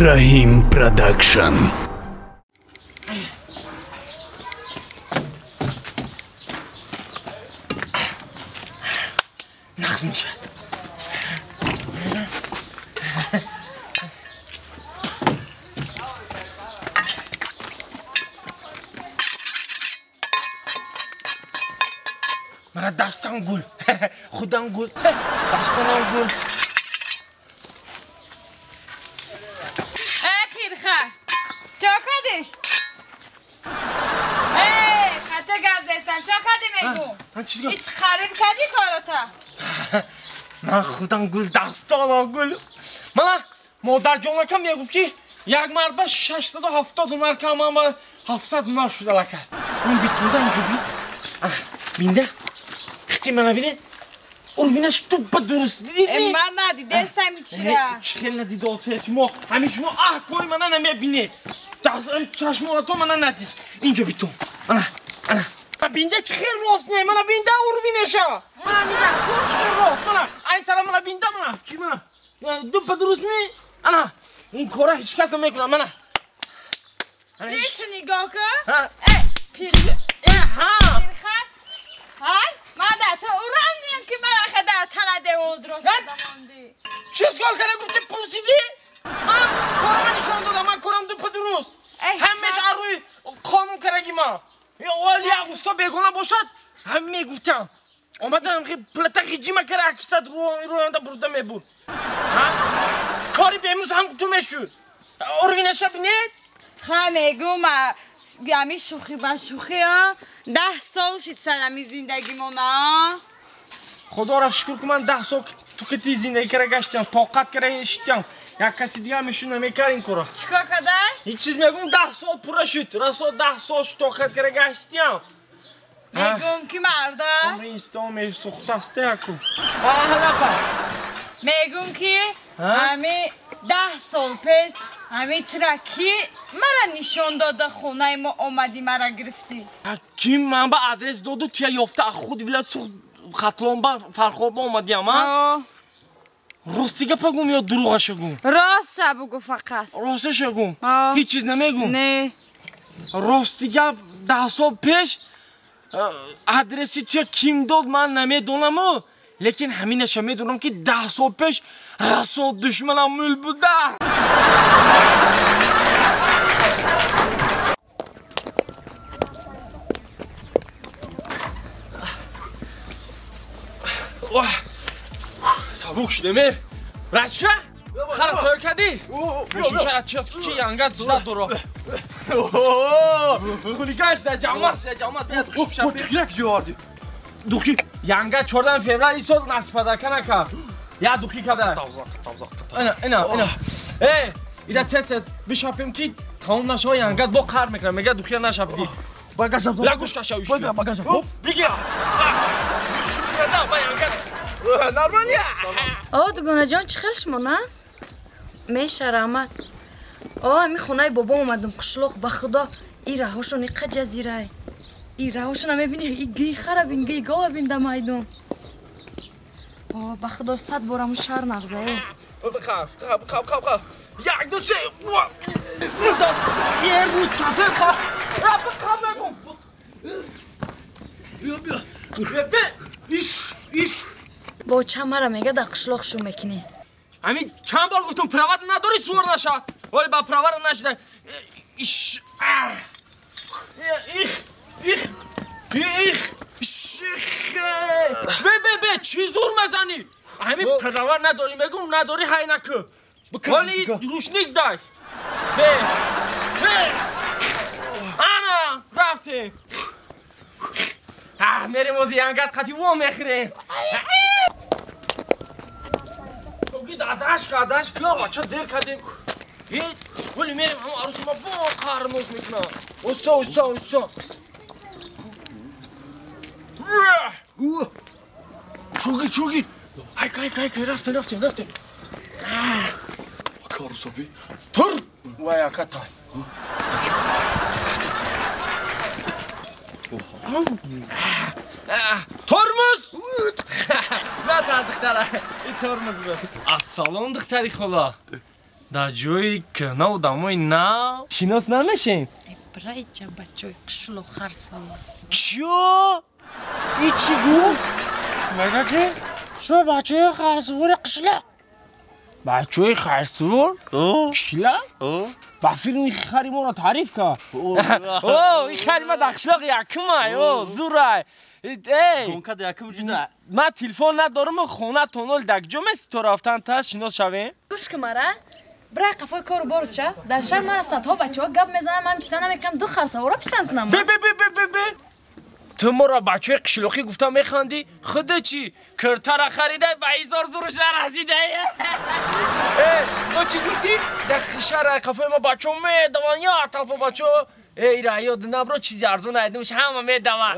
Rahim Production. نقص میشد. من دستم گل. خودم گل. دستم گل. پیرخه چا کدی؟ خطه گذاشتم چا کدی میگو؟ هیچ خرید کدی کاراتا؟ من خودم گل دستم گل. من مادر جمعه میگفت که یک مربع 670 دلار کمان و 700 دلار شده لکه. اون بیتونده اینجا بینده. خیلی من بینه. اروینش تو بدرست دیدی؟ من ندیده سمی چرا؟ خیلی ندیده آتیه ما همین شما کوی من نمیبینه. چشم تو من ندید. اینجا بیتون. انا بینده چه خیلی راست نه من بینده اروینشه. من میگم تو چه خیلی راست من این طرف من بینده من چی من دو بدرست نی؟ انا این کارا هیچ کس نمیکنه من. نیست نگاه کن؟ پیرخه. های؟ مادر تو اوران نیم که من خدا تنده و درست بماندی. چیز کار کنه گفته پرسیدی؟ من کارم نشان دادم من کارم دو درست. همش روی قانون کرگی ما. ولی اگه بگونه باشد هم میگفتم. اومدم که پلتا خیجی مکره اکستاد رویانده برده میبود. کاری بیموز هم تو میشود. اروینشه بینید؟ خواهی میگو ما همی شوخی با شوخی ها 10 سال شد سلمی زندگی ما خدا را شکر که من 10 سال تو که تی زندگی کرده گشتم طاقت کرده شدم یک کسی دیگه همیشون نمیکر این کارا چیکار کردن؟ هیچ چیز میگم 10 سال پورا شد راستا 10 سال طاقت کرده گشتم میگم که مرده عمر استام سخت است نکو میگم که همی 10 سال پیش همی ترکی مرا نشان داده خونه ما اومدی مرا گرفتی کیم من با آدرس دادو توی یافته خود ویلا سوخت خطلان با فرخواب اومدیم ها راستیگه بگم یا دروغش بگم راست بگو فقط راستش بگم هیچ چیز نمیگم نه راستیگه 10 سال پیش آدرسی توی کیم داد من نمیدونم لیکن همینش میدونم که 10 سال پیش رسول دشمنم مول بوده سبوک شدیم رچکه خرا توی کدی میشون شاید چیز که ینگت زده دورا خولیگاش ده جامعات بیاد خوب شد یک جواردی دوخی ینگت 14 فوریه سال نصف پدرکه نکرد یا دوخی کده اینا ایده تست بشاپیم که تمام نشه ینگت با کار میکنه میگه دوخی نشاپدی باگاشم لگوش کشاویش باگاشم بگیر با ینگت نرمانیه دوگانه جان چی خیلی شما نست؟ میشه رحمت امی خونه بابا اومدم قشلوق به خدا این رهاشون ایقه جزیره این رهاشون هم میبینی این گی خراب این گی گاه بینده مایدون به خدا 100 بارمون شهر نغزه خب یک دو سه یه رو چفه خواه بگم بیا ایش با چمه را میگه در قشلوق شو میکنی همین چند بار گفتم پرواد نداری سور نشه ولی با پرواد نشده ایش به چی زور مزنی همین پرواد نداری میگم نداری های نکه ولی روشنیک دای به انا رفتیم میریم از ینگت خطی و میخریم توگی داداش که بچه دیر کردیم ولی میریم همه عروسی ما با قرمز میکنم اوستا چوگی های رفتیم کاروسابی تر و یکتا ترمز نه تا دختره این ترمز بود از سالون دختری خدا در جوی کنه و دموی نه شناس نمیشین برای چه بچه قشلو خرسال چیو؟ ای چی گفت؟ مگه که؟ شو بچه خرسور قشلق بچه خرسور؟ قشلق؟ با فیلم این خری ما را تعریف که این خری ما در قشلق یکمه زوره گونکا در یکم جدا من تلفن ندارم خونه تونل دکجا مثل تو رفتن تا شناس شویم گوش که مرا برای قفای کارو بارد شد در شهر مرا صدها بچه ها گپ میزنم من پیسنم میکنم دو خرسوارا پیسن کنم بی تو ما را بچه قشلقی گفتم میخواندی خدا چی کرتر خریده و ایزار زورش در رزیده تو چی گفتی در شهر قفای ما بچه ها میدوان یا اطلاف بچه ها ایره یاد نبرو چیزی ارزون ایدمش همه میدوان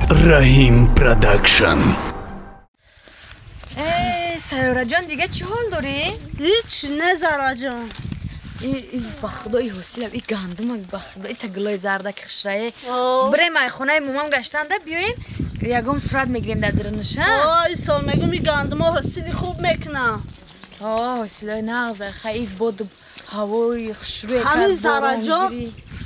رحیم پروداکشن سیاره جان دیگه چی حال داری؟ هیچ نه زارا جان ای بخدای حوصله ای گندم بخدای تگلای زردک خشرایه برای مای خونه مومم گشتنده بیایم یگم سرعت میگیریم در درنش ها این سال میگم این گندم حوصله خوب میکنم حوصله نغزه خیلی بود هوای خشروی همین زارا جان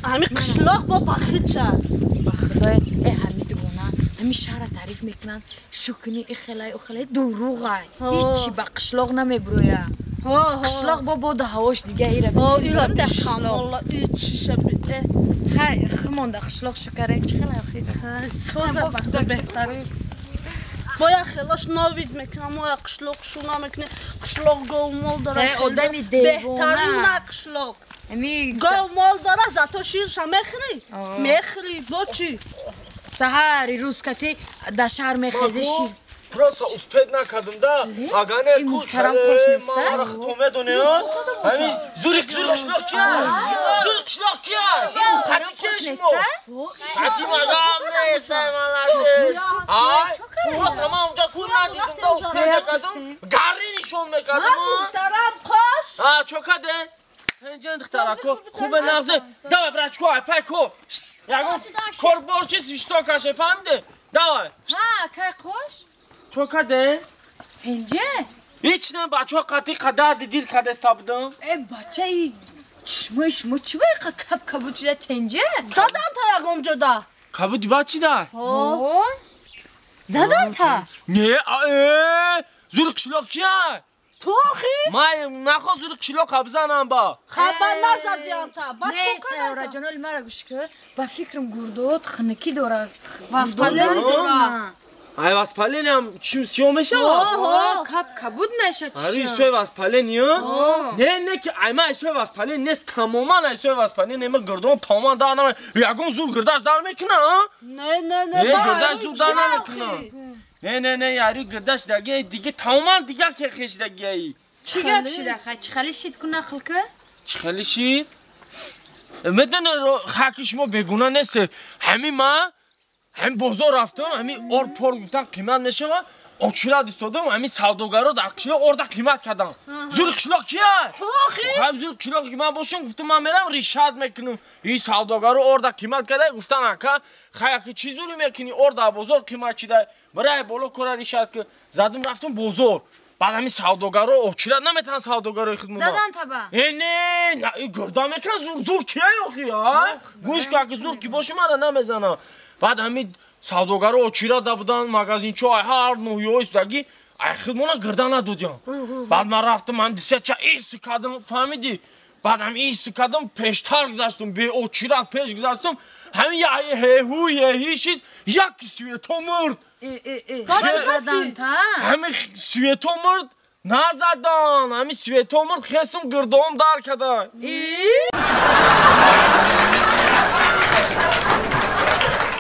همین قشلاق با پخید شد بخدای همین دونا همین شهر تعریف میکنن شکنی اخلای دروغه هیچی با قشلاق نمیبرویه قشلاق با بود هواش دیگه ایره ایره بیشم والله هیچی شبیه خیلی خمونده قشلاق شکره چه خیلی خیلی سوزه بخدا بهتره باید خیلاش ناوید میکنم باید قشلاق شونا میکنه قشلاق گو مال داره آدمی دیوانه بهترین نه قشلاق گو مال داره زتو شیرش میخری با چی؟ سهری روز کتی در شهر میخیزه شیر پراسا اسپید نکردم دا اگانه کوش خره ما را خطومه دونه همین زوری قشلاق کیا زوری قشلاق کیا قدی کش مو قدی مگام نیست مالده پراسا ما اونجا کور ندیدم دا اسپید نکردم گری نشون میکردم دخترم خوش چوکاده هنجان دخترا کو خوبه نغزه داوی برچکو های پای کو یگم کور برچی سیشتا کشه فهمده داوی که خوش چوکاده تنجه هیچ نه بچه ها قطعی قدر دیدید قدر استابدم بچه ای شما چی باید کبود شده تنجه زدن تا یکم جدا کبودی با چی ده؟ زدن تا نه زور قشلاق کیه؟ تو آخی؟ من نخواه زور قشلاق بزنم با خبر نزدیم تا با نه سیاره جانال مرا گوش که با فکرم گردود خنکی داره واسپالینی داره ای واسپالینی هم چون سیومشه؟ کبود نشد آره سوی واسپالینی ها؟ نه که ایما سوی واسپالینی نیست تماما سوی واسپالینی نیمه گردون تماما دار نمه یکم زور گردش دار میکنه نه گردش زور دار نمیکنه نه یاری گردش دیگه تماما دیگه که خیش دیگه ای چی گپ شده خواهد چی خالی شید کنه خلکه؟ چی خالی شید؟ میدونه خاکش ما بگونه نیست همین ما همین بازار رفتم همین آر پار گفتن قیمت میشه آچیرا دیستادم همین سوداگرا در قشلاق آرده قیمت کردن زور قشلاق کیه؟ هم زور قشلاق که من باشم گفتم من میرم ریشت میکنم این سوداگرا آرده قیمت کرده گفتن اکا خیلی چی زوری میکنی آرده بازار قیمت چیده برای بالا کار ریشت که زدم رفتم بازار بعد همین سوداگرا آچیرا نمیتونن سوداگرای خدمت زدن تبا نه این گردا میکنن زور کیه آخی گوش که زور کی باشه من نمیزنه بعد همین سوداگرا آچیرا دا بودن مغازین چای هر نوعی استگی خدمونا گردا ندودیم بعد من رفتم هم دیسه چه ایست کردم فهمیدی بعد هم ایست کردم پیشتر گذاشتم به آچیرا پیش گذاشتم همین یه هیهوی شید یکی سویتو مرد زدن تا همین سویتو مرد نزدن همین سویتو مرد خستم گردام دار کردن